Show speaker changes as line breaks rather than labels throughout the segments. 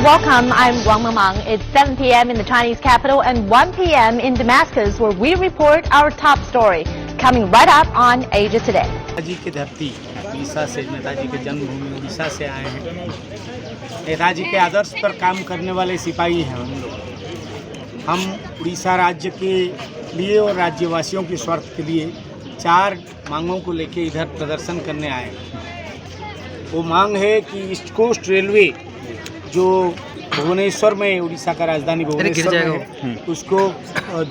welcome. I'm Wang Mamang. It's 7 p.m. in the Chinese capital and 1 p.m. in Damascus, where we report our top story. Coming right up on Asia Today.
Netaji की धरती उड़ीसा से, नेताजी के जन्मभूमि उड़ीसा से आए हैं। नेताजी के आदर्श पर काम करने वाले सिपाही हैं हम लोग। हम उड़ीसा राज्य के लिए और राज्यवासियों के स्वार्थ के लिए 4 मांगों को लेकर इधर प्रदर्शन करने आए हैं। वो मांग है कि ईस्ट कोस्ट रेलवे जो भुवनेश्वर में, उड़ीसा का राजधानी भुवनेश्वर में है, उसको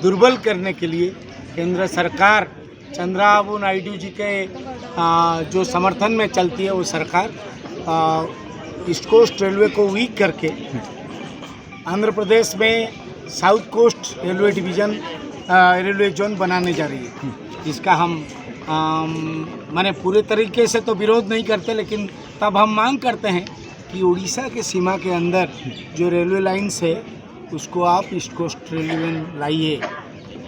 दुर्बल करने के लिए केंद्र सरकार चंद्रबाबू नायडू जी के जो समर्थन में चलती है वो सरकार ईस्ट कोस्ट रेलवे को वीक करके आंध्र प्रदेश में South Coast Railway division railway zone बनाने जा रही है, जिसका हम माने पूरे तरीके से तो विरोध नहीं करते, लेकिन तब हम मांग करते हैं कि उड़ीसा के सीमा के अंदर जो रेलवे लाइन्स है उसको आप ईस्ट कोस्ट रेलवे लाइए।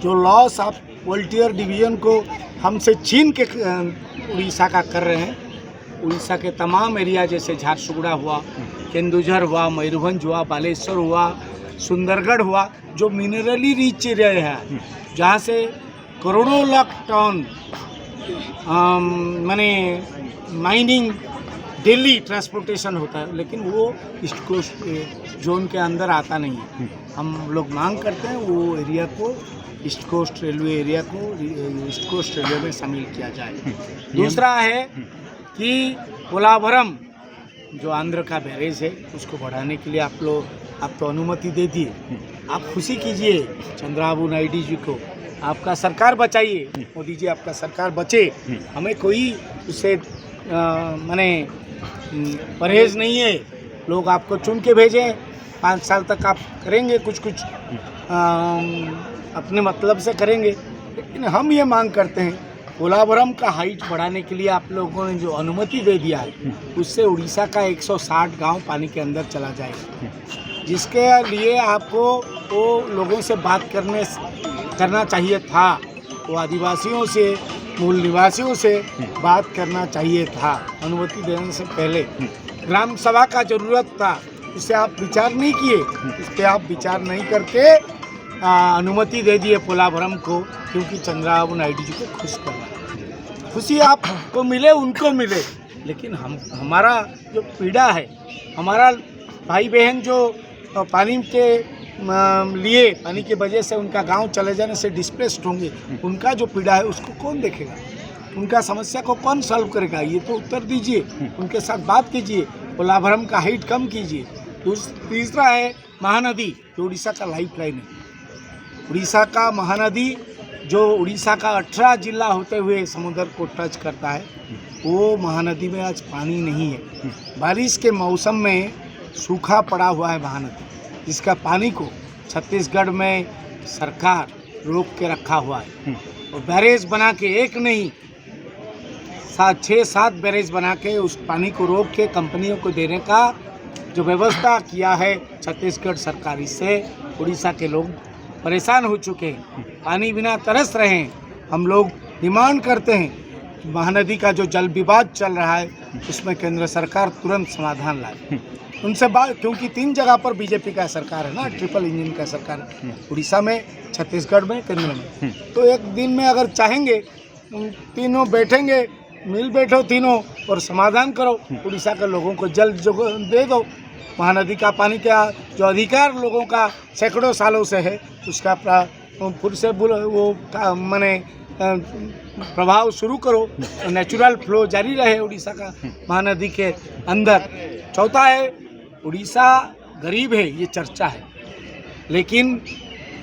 जो लॉस आप वोल्टियर डिवीज़न को हमसे छीन के उड़ीसा का कर रहे हैं, उड़ीसा के तमाम एरिया जैसे झारसुगुड़ा हुआ, केंदुझर हुआ, मयूरभंज हुआ, बालेश्वर हुआ, सुंदरगढ़ हुआ, जो मिनरली रिच एरिया है, जहाँ से करोड़ों लाख टन माने माइनिंग डेली ट्रांसपोर्टेशन होता है, लेकिन वो ईस्ट कोस्ट जोन के अंदर आता नहीं है। हम लोग मांग करते हैं वो एरिया को, ईस्ट कोस्ट रेलवे एरिया को ईस्ट कोस्ट रेलवे में शामिल किया जाए। दूसरा है कि पोलावरम जो आंध्र का बैरेज है उसको बढ़ाने के लिए आप तो अनुमति दे दिए, आप खुशी कीजिए चंद्रबाबू नायडू जी को, आपका सरकार बचाइए, मोदी जी आपका सरकार बचे, हमें कोई उससे माने परहेज नहीं है। लोग आपको चुन के भेजें, 5 साल तक आप करेंगे कुछ अपने मतलब से करेंगे, लेकिन हम ये मांग करते हैं पोलावरम का हाइट बढ़ाने के लिए आप लोगों ने जो अनुमति दे दिया है उससे उड़ीसा का 160 गांव पानी के अंदर चला जाएगा, जिसके लिए आपको वो लोगों से बात करना चाहिए था, वो आदिवासियों से, मूल निवासियों से बात करना चाहिए था अनुमति देने से पहले। ग्राम सभा का ज़रूरत था, उससे आप विचार नहीं किए, उस पर आप विचार नहीं करके अनुमति दे दिए पोलावरम को, क्योंकि चंद्रबाबू नायडू जी को खुश करना। खुशी आपको मिले, उनको मिले, लेकिन हमारा जो पीड़ा है, हमारा भाई बहन जो पानी के लिए, पानी की वजह से उनका गांव चले जाने से डिस्प्लेस्ड होंगे, उनका जो पीड़ा है उसको कौन देखेगा, उनका समस्या को कौन सॉल्व करेगा, ये तो उत्तर दीजिए, उनके साथ बात कीजिए, पोलावरम का हाइट कम कीजिए। तीसरा है महानदी, जो उड़ीसा का लाइफ लाइन है। उड़ीसा का महानदी जो उड़ीसा का 18 जिला होते हुए समुद्र को टच करता है, वो महानदी में आज पानी नहीं है। बारिश के मौसम में सूखा पड़ा हुआ है महानदी, जिसका पानी को छत्तीसगढ़ में सरकार रोक के रखा हुआ है, और बैरेज बना के एक नहीं 6-7 बैरेज बना के उस पानी को रोक के कंपनियों को देने का जो व्यवस्था किया है छत्तीसगढ़ सरकार। इससे उड़ीसा के लोग परेशान हो चुके हैं, पानी बिना तरस रहे हैं। हम लोग डिमांड करते हैं महानदी का जो जल विवाद चल रहा है उसमें केंद्र सरकार तुरंत समाधान लाए। उनसे बात, क्योंकि 3 जगह पर बीजेपी का सरकार है ना, ट्रिपल इंजन का सरकार है, उड़ीसा में, छत्तीसगढ़ में, केंद्र में। तो एक दिन में अगर चाहेंगे तीनों बैठेंगे, मिल बैठो तीनों और समाधान करो, उड़ीसा के लोगों को जल जो दे दो। महानदी का पानी का जो अधिकार लोगों का सैकड़ों सालों से है, उसका फिर से वो माने प्रभाव शुरू करो, नेचुरल फ्लो जारी रहे उड़ीसा का महानदी के अंदर। चौथा है उड़ीसा गरीब है, ये चर्चा है, लेकिन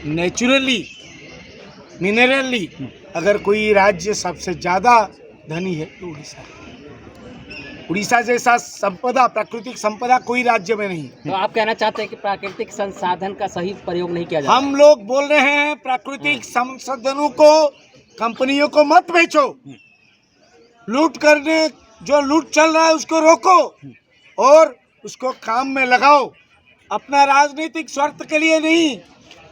नेचुरली, मिनरली अगर कोई राज्य सबसे ज़्यादा धनी है तो उड़ीसा है। उड़ीसा जैसा संपदा, प्राकृतिक संपदा कोई राज्य में नहीं।
तो आप कहना चाहते हैं कि प्राकृतिक संसाधन का सही प्रयोग नहीं किया जाता?
हम लोग बोल रहे हैं प्राकृतिक संसाधनों को कंपनियों को मत बेचो, लूट करने जो लूट चल रहा है उसको रोको और उसको काम में लगाओ, अपना राजनीतिक स्वार्थ के लिए नहीं,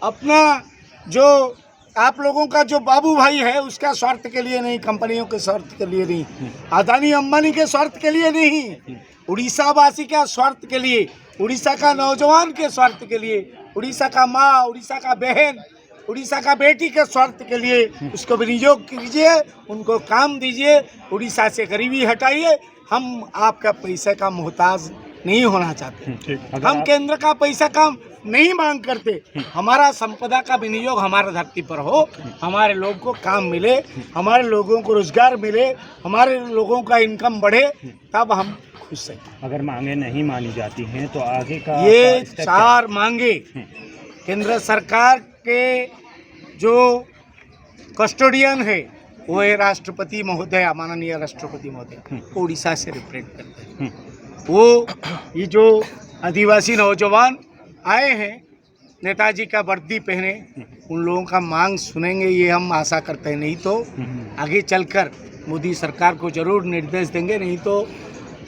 अपना जो आप लोगों का जो बाबू भाई है उसका स्वार्थ के लिए नहीं, कंपनियों के स्वार्थ के लिए नहीं, अदानी अंबानी के स्वार्थ के लिए नहीं, उड़ीसा वासी का स्वार्थ के लिए उड़ीसा का नौजवान के स्वार्थ के लिए, उड़ीसा का माँ, उड़ीसा का बहन, उड़ीसा का बेटी के स्वार्थ के लिए उसको विनियोग कीजिए, उनको काम दीजिए, उड़ीसा से गरीबी हटाइए। हम आपका पैसे का मोहताज नहीं होना चाहते। हम केंद्र का पैसा काम नहीं मांग करते। हमारा संपदा का विनियोग हमारे धरती पर हो, हमारे लोगों को काम मिले, हमारे लोगों को रोजगार मिले, हमारे लोगों का इनकम बढ़े, तब हम खुश हैं।
अगर मांगे नहीं मानी जाती हैं तो आगे का
ये
स्टेप क्या?
4 मांगे केंद्र सरकार के जो कस्टोडियन है वो है राष्ट्रपति महोदय, माननीय राष्ट्रपति महोदय, उड़ीसा से रिप्रेजेंट करते हैं। वो ये जो आदिवासी नौजवान आए हैं नेताजी का वर्दी पहने, उन लोगों का मांग सुनेंगे, ये हम आशा करते हैं। नहीं तो आगे चलकर मोदी सरकार को जरूर निर्देश देंगे, नहीं तो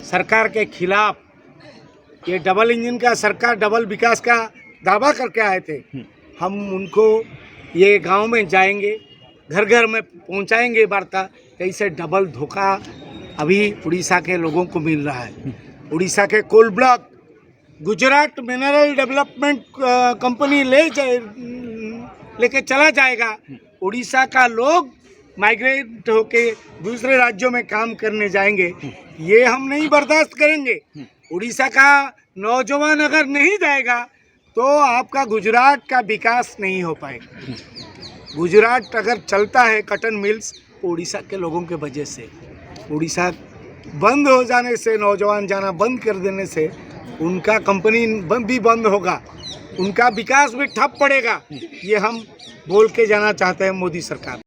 सरकार के खिलाफ ये डबल इंजन का सरकार डबल विकास का दावा करके आए थे, हम उनको ये गांव में जाएंगे, घर घर में पहुंचाएंगे वार्ता, कैसे डबल धोखा अभी उड़ीसा के लोगों को मिल रहा है। उड़ीसा के coal block Gujarat Mineral Development Company लेके चला जाएगा। उड़ीसा का लोग माइग्रेट होके दूसरे राज्यों में काम करने जाएंगे, ये हम नहीं बर्दाश्त करेंगे। उड़ीसा का नौजवान अगर नहीं जाएगा तो आपका गुजरात का विकास नहीं हो पाएगा। गुजरात अगर चलता है कॉटन मिल्स, उड़ीसा के लोगों के वजह से। उड़ीसा बंद हो जाने से, नौजवान जाना बंद कर देने से उनका कंपनी भी बंद होगा, उनका विकास भी ठप पड़ेगा। ये हम बोल के जाना चाहते हैं मोदी सरकार।